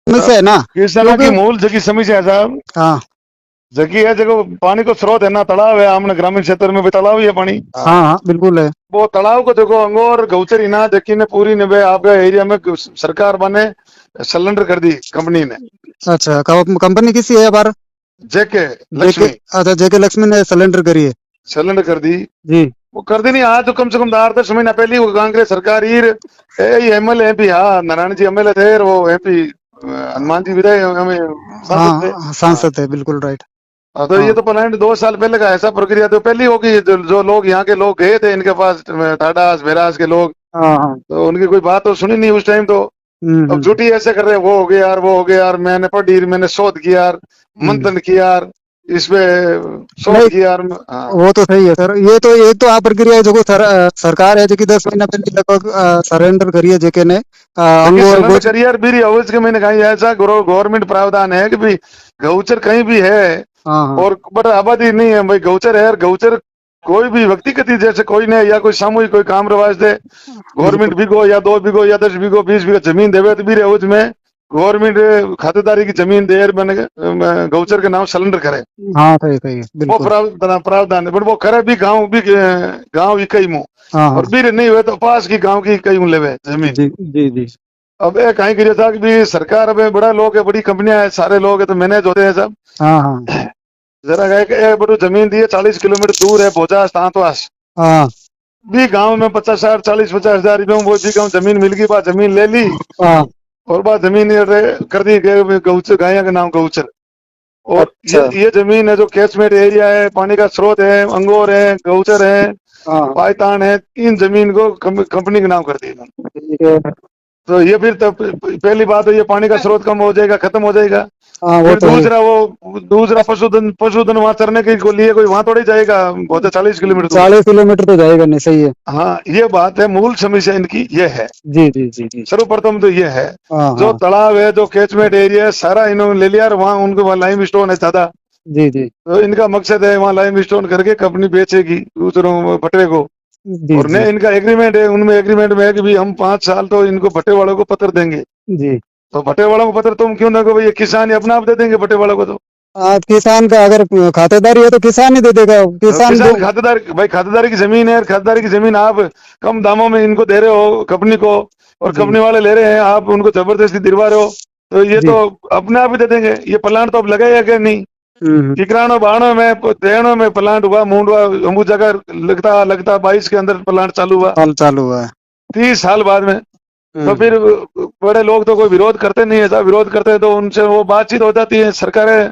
समस्या है ना, किसानों की क्योंकि मूल जगह समस्या है साहब, हाँ जगह है जगह पानी को स्रोत है ना, तालाब है, हमने ग्रामीण क्षेत्र में भी तालाब ही है पानी। हाँ हाँ बिल्कुल है। वो तालाब को देखो अंगोर गौचर ही ना जकी ने पूरी ने बे आपके एरिया में सरकार बने सिलेंडर कर दी कंपनी ने, अच्छा, कंपनी किसी है बार? जेके जेके, लक्ष्मी अच्छा जेके लक्ष्मी ने सिलेंडर करी है। सिलेंडर कर दी। जी वो कर दी नहीं, आज तो कम से कम 8-10 महीना पहले ही वो कांग्रेस सरकार ही एमएलए एमपी, हाँ नारायण जी एमएलए थे और वो एमपी हनुमान जी विधायक हमें सांसद थे। हाँ, हाँ, सांसद है, बिल्कुल राइट। हाँ, तो हाँ ये तो प्लांट 2 साल पहले का ऐसा प्रक्रिया तो पहली होगी, जो लोग यहाँ के लोग गए थे इनके पास, टाटास बेरास के लोग, हाँ हाँ। तो उनकी कोई बात तो सुनी नहीं उस टाइम तो। अब हम्म। झूठी ऐसे कर रहे हैं, वो हो गया यार, वो हो गया यार, मैंने पढ़ी, मैंने शोध किया यार, हम्म। मंथन किया यार, इसमें शोध नहीं, किया यार। हाँ, वो तो सही है सर। ये तो एक तो आ प्रक्रिया है जो सरकार है जो कि 10 महीना पहले लगभग सरेंडर करी है जेके ने देखिए अंगूर सिलेंडर गोच। करिए यार, बीरी हाउस के मैंने कहा ऐसा गवर्नमेंट प्रावधान है कि भाई गौचर कहीं भी है हाँ हाँ। और बट आबादी नहीं है भाई, गौचर है यार, गौचर कोई भी व्यक्तिगत ही जैसे कोई नहीं, या कोई सामूहिक कोई काम रवाज दे, बिल्कुल। गवर्नमेंट बीघो या 2 बीघो या 10 बीघो 20 बीघा जमीन देवे तो बीरे हाउस में गवर्नमेंट खातेदारी की जमीन दे बने गौचर के नाम सिलेंडर करे, हाँ सही सही है, वो बिल्कुल। प्रावधान है, बट वो करे भी गाँव भी, गाँव इकाई मुँह, हाँ और हाँ। बीरे नहीं हुए तो पास की गाँव की इकाई मुँह लेवे जमीन। जी जी जी। अब ये कहीं करिए था कि भी सरकार अब बड़ा लोग है, बड़ी कंपनियां है, सारे लोग है तो मैनेज होते हैं सब। हाँ हाँ। जरा एक बड़ू जमीन दी है 40 किलोमीटर दूर है भोजा तांतवास, हाँ भी गांव में 50,000 40-50,000 रुपये में वो भी गाँव जमीन मिल गई, बात जमीन ले ली हाँ। और बात जमीन ये कर दी गौचर, गाया का नाम गौचर। और अच्छा। ये जमीन है जो कैचमेंट एरिया है, पानी का स्रोत है, अंगोर है, गौचर है, हाँ पायतान है, इन जमीन को कंपनी के नाम कर दी इन्होंने। ठीक है। तो ये फिर तब पहली बात है ये पानी का स्रोत कम हो जाएगा, खत्म हो जाएगा। हाँ वो फिर तो है। दूसरा पशुधन वहां चरने के लिए कोई वहां थोड़ी जाएगा, बहुत 40 किलोमीटर दूर। 40 किलोमीटर तो जाएगा नहीं, सही है। हाँ, ये बात है, मूल समस्या इनकी ये है। जी जी जी जी। सर्वप्रथम तो ये है, हाँ जो हाँ। तालाब है, जो कैचमेंट एरिया है, सारा इन्होंने ले लिया और वहाँ उनको वहाँ लाइम स्टोन है ज्यादा, जी जी तो इनका मकसद है वहाँ लाइम स्टोन करके कंपनी बेचेगी दूसरों भट्टे को। जी और जी ने इनका एग्रीमेंट है, उनमें एग्रीमेंट में है कि भी हम 5 साल तो इनको भट्टे वालों को पत्र देंगे। जी। तो भट्टे वालों को पत्र तुम क्यों दोगे भाई, ये किसान ही अपना आप दे देंगे भट्टे वालों को तो। किसान का अगर खातेदारी है तो किसान ही दे देगा, किसान किसान दो। खातेदार भाई, खातेदारी की जमीन है, खातेदारी की जमीन आप कम दामों में इनको दे रहे हो कंपनी को, और जी कंपनी वाले ले रहे हैं, आप उनको जबरदस्ती दिलवा रहे हो, तो ये जी। तो अपने आप ही दे देंगे। ये प्लांट तो अब लगाया क्या नहीं, हम्म। टिकरानो बाणो में देणों में प्लांट हुआ, मूंडवा अंबू जगह लगता लगता 22 के अंदर प्लांट चालू हुआ, हाल चालू हुआ है। 30 साल बाद में। तो हम्म। फिर बड़े लोग तो कोई विरोध करते नहीं है, सब विरोध करते हैं तो उनसे वो बातचीत हो जाती है, सरकारें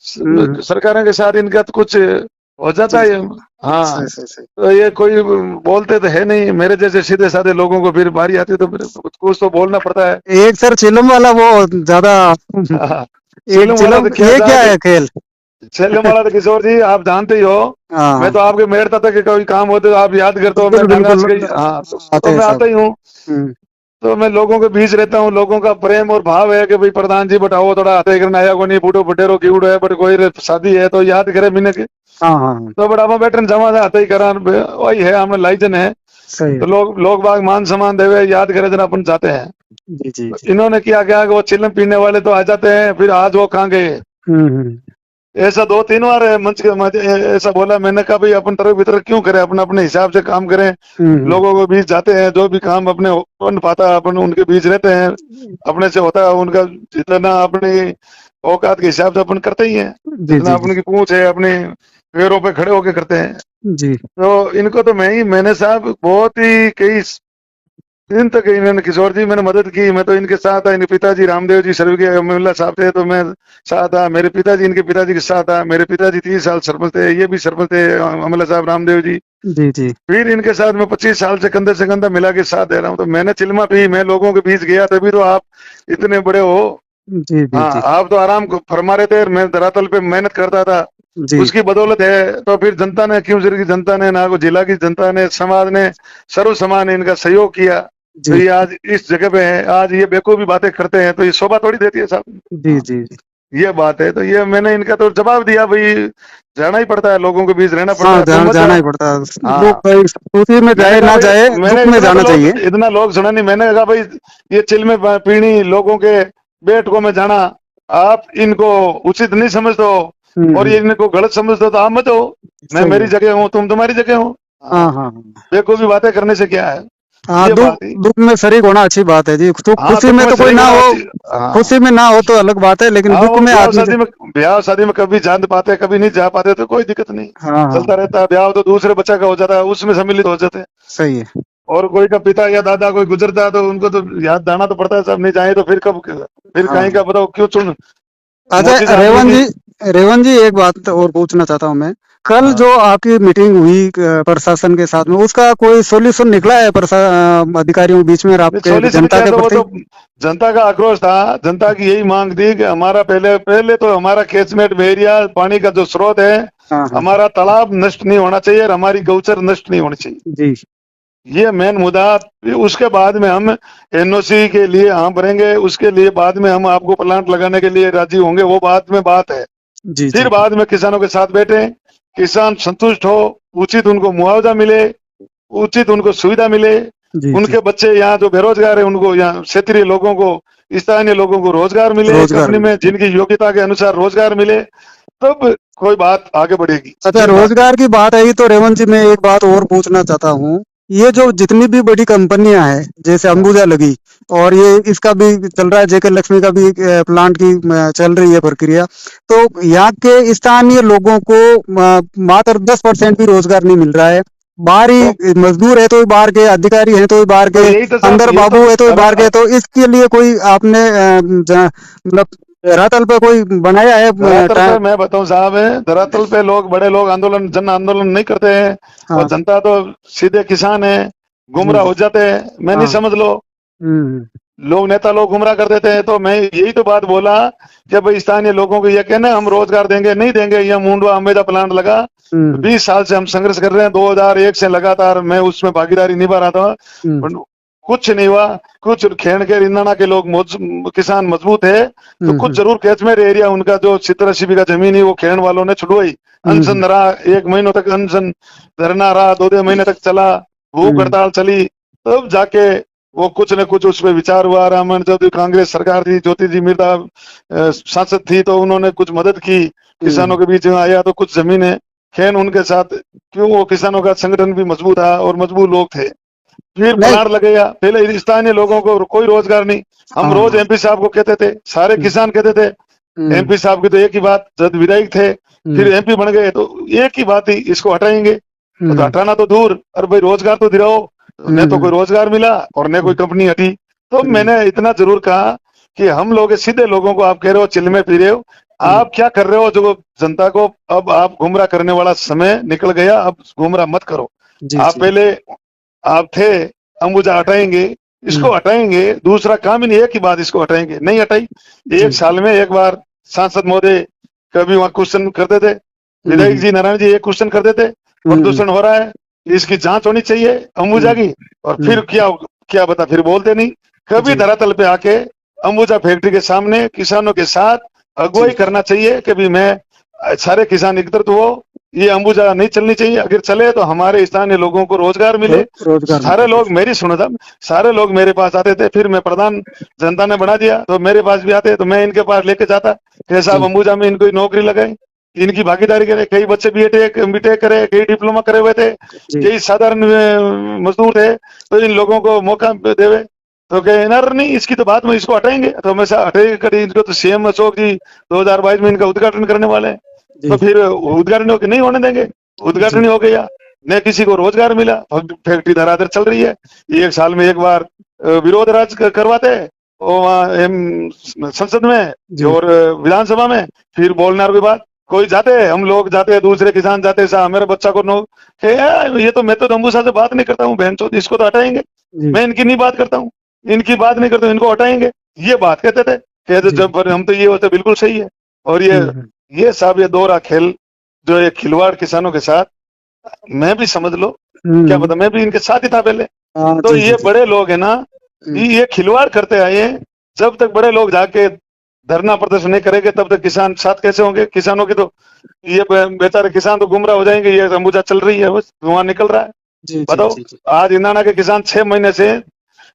हम्म। सरकारों के साथ इनका तो कुछ हो जाता है। हाँ, सही सही सही। तो ये कोई बोलते तो है नहीं, मेरे जैसे सीधे साधे लोगों को फिर बारी आती है तो फिर कुछ तो बोलना पड़ता है। एक सर चिलम वाला वो ज्यादा हाँ, एक चिलम वाला चिलम, तो क्या ये था क्या कि है खेल? चिलम वाला तो किशोर जी आप जानते ही हो, मैं हाँ तो आपके मेड़ता था कि कोई काम होते तो आप याद करते हो, मैं बिल्कुल डांगास बिल्कुल। गई, हाँ आते तो हैं मैं सब। आता ही हूँ। हम्म। तो मैं लोगों के बीच रहता हूँ, लोगों का प्रेम और भाव है कि भाई प्रधान जी बताओ थोड़ा हाथे करना आया को नहीं, बूढ़ो बटेरो कीड़ो है, बट कोई शादी है तो याद करे मैंने के, हाँ हाँ हाँ। तो बड़ा बैठन जमा से हाथे ही करा, वही है हमें लाइजन है, सही है। तो लोग बाग मान सम्मान देवे याद करे जरा अपन जाते हैं। जी जी तो जी। इन्होंने किया क्या कि वो चिल्लम पीने वाले तो आ जाते हैं, फिर आज वो कहाँ गए, हम्म। ऐसा 2-3 बार है मंच के ऐसा बोला, मैंने कहा भाई अपन तरफ वितरक क्यों करें, अपने अपने हिसाब से काम करें, हम्म। लोगों के बीच जाते हैं, जो भी काम अपने बन पाता है अपन उनके बीच रहते हैं, अपने से होता है उनका जितना अपनी औकात के हिसाब से अपन करते ही हैं, जी जितना जी जी अपनी की पूंछ है अपने पैरों पे खड़े होके करते हैं। जी। तो इनको तो मैंने साहब बहुत ही कई दिन तक इन्होंने किशोर जी मैंने मदद की, मैं तो इनके साथ था, इनके पिताजी रामदेव जी स्वर्गीय अमीरुल्लाह साहब थे तो मैं साथ था, मेरे पिताजी इनके पिताजी के साथ था, मेरे पिताजी 30 साल सरपंच थे, ये भी सरपंच थे अमीरुल्लाह साहब रामदेव जी। जी जी फिर इनके साथ मैं 25 साल से कंधा मिला के साथ दे रहा हूँ, तो मैंने चिल्मा पी, मैं लोगों के बीच गया तभी तो आप इतने बड़े हो। जी जी हाँ, जी आप तो आराम फरमा रहे थे, मैं धरातल पे मेहनत करता था, जी। उसकी बदौलत है। तो फिर जनता ने, क्यों जिले की जनता ने, ना को जिला की जनता ने, समाज ने, सर्व समाज ने इनका सहयोग किया, तो जी ये आज इस जगह पे है। आज ये बेकूफी बातें करते हैं तो ये शोभा थोड़ी देती है साहब। जी हाँ, जी। ये बात है, तो ये मैंने इनका तो जवाब दिया भाई, जाना ही पड़ता है, लोगों के बीच रहना पड़ता हाँ है, तुम मत जाना जाओ। ही पड़ता है। दुख हाँ, भाई, खुशी में मैंने जाए कहा ना जाए, भाई, मैंने दुख में जाना चाहिए। इतना लोग सुना नहीं, मैंने कहा भाई ये चिल में पीनी लोगों के बैठकों में जाना, आप इनको उचित नहीं समझते हो और ये इनको गलत समझते हो तो आप मत हो। मैं सही मेरी है। जगह हूँ, तुम तुम्हारी जगह हो। हाँ हाँ हाँ। बेवकूफी बातें करने से क्या है, हाँ, ये दुख बात है। दुख में शरीक होना अच्छी बात है जी। तो हाँ, खुशी दुख में में तो कोई शरीक ना होना हो, अच्छी। हाँ, खुशी में ना हो तो अलग बात है, लेकिन हाँ, दुख वो में आदमी ब्याह शादी में कभी जान पाते कभी नहीं जा पाते तो कोई दिक्कत नहीं, हाँ हाँ, चलता रहता है। ब्याह तो दूसरे बच्चा का हो जाता है, उसमें सम्मिलित हो जाते हैं। सही है। और कोई का पिता या दादा कोई गुजरता है तो उनको तो याद जाना तो पड़ता है, सब नहीं जाए तो फिर कब, फिर कहीं हाँ। का बताओ क्यों चुन। मोची अच्छा आदमी रेवंत भी। जी, रेवंत जी एक बात और पूछना चाहता हूँ मैं। कल हाँ, जो आपकी मीटिंग हुई प्रशासन के साथ में, उसका कोई सॉल्यूशन निकला है अधिकारियों के बीच में और आपके सॉल्यूशन जनता क्या के था, वो प्रति? तो जनता का आक्रोश था। जनता की यही मांग थी कि हमारा पहले पहले तो हमारा कैचमेंट एरिया पानी का जो स्रोत है, हाँ हाँ। हमारा तालाब नष्ट नहीं होना चाहिए और हमारी गौचर नष्ट नहीं होनी चाहिए। जी। ये मेन मुद्दा। उसके बाद में हम एनओसी के लिए हाँ भरेंगे, उसके लिए बाद में हम आपको प्लांट लगाने के लिए राजी होंगे, वो बाद में बात है। जी फिर जी बाद में किसानों के साथ बैठे, किसान संतुष्ट हो, उचित उनको मुआवजा मिले, उचित उनको सुविधा मिले, जी जी। उनके बच्चे यहाँ जो बेरोजगार है उनको, यहाँ क्षेत्रीय लोगों को, स्थानीय लोगों को रोजगार मिले, रोजगार कंपनी में। में जिनकी योग्यता के अनुसार रोजगार मिले, तब कोई बात आगे बढ़ेगी। अच्छा, फिर बात रोजगार की बात आई तो रेवंत जी मैं एक बात और पूछना चाहता हूँ। ये जो जितनी भी बड़ी कंपनियां हैं, जैसे अंबुजा लगी, और ये इसका भी चल रहा है, जेके लक्ष्मी का भी प्लांट की चल रही है प्रक्रिया। तो यहाँ के स्थानीय लोगों को मात्र 10% भी रोजगार नहीं मिल रहा है। बाहर तो, ही मजदूर है तो ही बाहर के, अधिकारी हैं तो ही बाहर तो के, यही तो साहब, अंदर ये तो बाबू है तो ही बाहर के। तो इसके लिए कोई आपने मतलब धरातल पे कोई बनाया है धरातल पे मैं बताऊं साहब, है धरातल पे लोग, बड़े लोग आंदोलन, जन आंदोलन नहीं करते हैं और हाँ जनता तो सीधे किसान है, जी गुमराह हो जाते हैं। मैं नहीं, हाँ। समझ लो, हम्म लोग नेता लोग गुमराह कर देते हैं। तो मैं यही तो बात बोला कि भाई स्थानीय लोगों को ये कहना हम रोजगार देंगे, नहीं देंगे। यहाँ मुंडवा अम्बेदा प्लांट लगा, हम्म 20 साल से हम संघर्ष कर रहे हैं, 2001 से लगातार मैं उसमें भागीदारी निभा रहा था, हम्म पर कुछ नहीं हुआ। कुछ खेण के रिंदाना के लोग किसान मजबूत है, तो कुछ हम्म जरूर कैचमेंट एरिया उनका जो 70-80 बीघा जमीन है वो खेण वालों ने छुड़वाई। हम्म अनशन रहा, 1 महीनों तक अनशन धरना रहा, 2 महीने तक चला, भूख हम्म हड़ताल चली, तब जाके वो कुछ न कुछ उस पर विचार हुआ। रामन, जब कांग्रेस सरकार थी, ज्योति जी मिर्धा सांसद थी, तो उन्होंने कुछ मदद की, किसानों के बीच में आया, तो कुछ जमीनें खेन उनके साथ, क्यों, वो किसानों का संगठन भी मजबूत था और मजबूत लोग थे। फिर नहीं। प्लांट लगेगा, पहले स्थानीय लोगों को कोई रोजगार नहीं। हम हाँ रोज हाँ। एमपी साहब को कहते थे, सारे हम्म किसान कहते थे, हम्म एमपी साहब की तो एक ही बात, जब विधायक थे फिर हम्म एमपी बन गए तो एक ही बात थी, इसको हटाएंगे। तो हम्म हटाना तो दूर, अरे भाई रोजगार तो दिलाओ। न तो कोई हम्म रोजगार मिला और न कोई कंपनी हटी। तो हम्म मैंने इतना जरूर कहा कि हम लोग सीधे लोगों को, आप कह रहे हो चिल्ल में पी रहे हो, हम्म, आप क्या कर रहे हो जो जनता को, अब आप गुमराह करने वाला समय निकल गया, अब गुमराह मत करो। जी आप जी। पहले, आप थे अंबुजा हटाएंगे, इसको हम्म हटाएंगे, दूसरा काम ही नहीं, एक ही बात, इसको हटाएंगे, नहीं हटाई। जी। 1 साल में एक बार सांसद महोदय कभी वहां क्वेश्चन करते थे, विधायक हम्म जी नारायण जी एक क्वेश्चन करते थे, हम्म प्रदूषण हो रहा है, इसकी जांच होनी चाहिए अंबुजा हम्म की। और फिर हम्म क्या, क्या बता, फिर बोलते नहीं। कभी जी धरातल पे आके अंबुजा फैक्ट्री के सामने किसानों के साथ अगुवाई जी। करना चाहिए कि भी मैं, सारे किसान एकत्रित हो, ये अंबुजा नहीं चलनी चाहिए। अगर चले तो हमारे स्थानीय लोगों को रोजगार मिले। रोजगार सारे मिलेगा। लोग, मेरी सुनो था, सारे लोग मेरे पास आते थे। फिर मैं प्रधान, जनता ने बना दिया तो मेरे पास भी आते, तो मैं इनके पास लेके जाता कि साहब जी अंबुजा में इनको नौकरी लगाए, इनकी भागीदारी करे। कई बच्चे बीटेक बीटेक करे, कई डिप्लोमा करे हुए थे, जी कई साधारण मजदूर थे, तो इन लोगों को मौका देवे। तो कहे ना नहीं, इसकी तो बात में, इसको हटाएंगे। तो हमेशा हटेगी कड़ी, इनको तो सीएम अशोक जी 2022 में इनका उद्घाटन करने वाले हैं। तो जी फिर उद्घाटन नहीं होने देंगे, उद्घाटन जी। ही हो गया, न किसी को रोजगार मिला, फैक्ट्री धराधर चल रही है। 1 साल में एक बार विरोध राज करवाते हैं और वहाँ संसद में जी और विधानसभा में, फिर बोलने की बात। कोई जाते हैं, हम लोग जाते हैं, दूसरे किसान जाते हैं, साहब मेरे बच्चा को नो, ये तो मैं तो अंबुजा से बात नहीं करता हूँ, बहन चोद, इसको तो हटाएंगे। जी मैं इनकी नहीं बात करता हूँ, इनकी बात नहीं करता हूँ, इनको हटाएंगे, ये बात कहते थे। कहते जी। जब पर हम तो ये होते बिल्कुल सही है। और हम्म ये साहब, ये दोहरा खेल, जो ये खिलवाड़ किसानों के साथ, मैं भी समझ लो, क्या हम्म। पता मैं भी इनके साथ ही था पहले। हाँ तो जी जी ये जी। बड़े लोग है ना, हम्म ये खिलवाड़ करते आए हैं। जब तक बड़े लोग जाके धरना प्रदर्शन नहीं करेंगे तब तक किसान साथ कैसे होंगे। किसानों की तो, ये बेचारे किसान तो गुमराह हो जाएंगे। ये अंबुजा चल रही है, बस धुआं निकल रहा है। जी जी बताओ, जी जी। आज इंदाना के किसान 6 महीने से,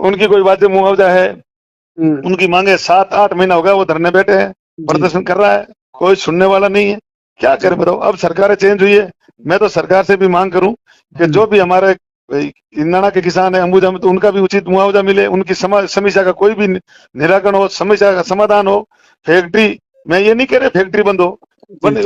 उनकी कोई वाद्य मुआवजा है, उनकी मांगे 7-8 महीना हो गया वो धरने बैठे हैं, प्रदर्शन कर रहा है, कोई सुनने वाला नहीं है। क्या करे बताओ। अब सरकारें चेंज हुई है, मैं तो सरकार से भी मांग करूं कि जो भी हमारे इंदाना के किसान है अंबुजा में, तो उनका भी उचित मुआवजा मिले, उनकी समस्या का कोई भी निराकरण हो, समस्या का समाधान हो। फैक्ट्री, मैं ये नहीं कह रहे फैक्ट्री बंद हो,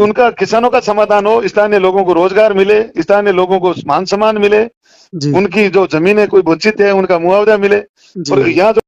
उनका किसानों का समाधान हो, स्थानीय लोगों को रोजगार मिले, स्थानीय लोगों को मान सम्मान मिले, जी उनकी जो जमीनें कोई वंचित है उनका मुआवजा मिले। जी और यहाँ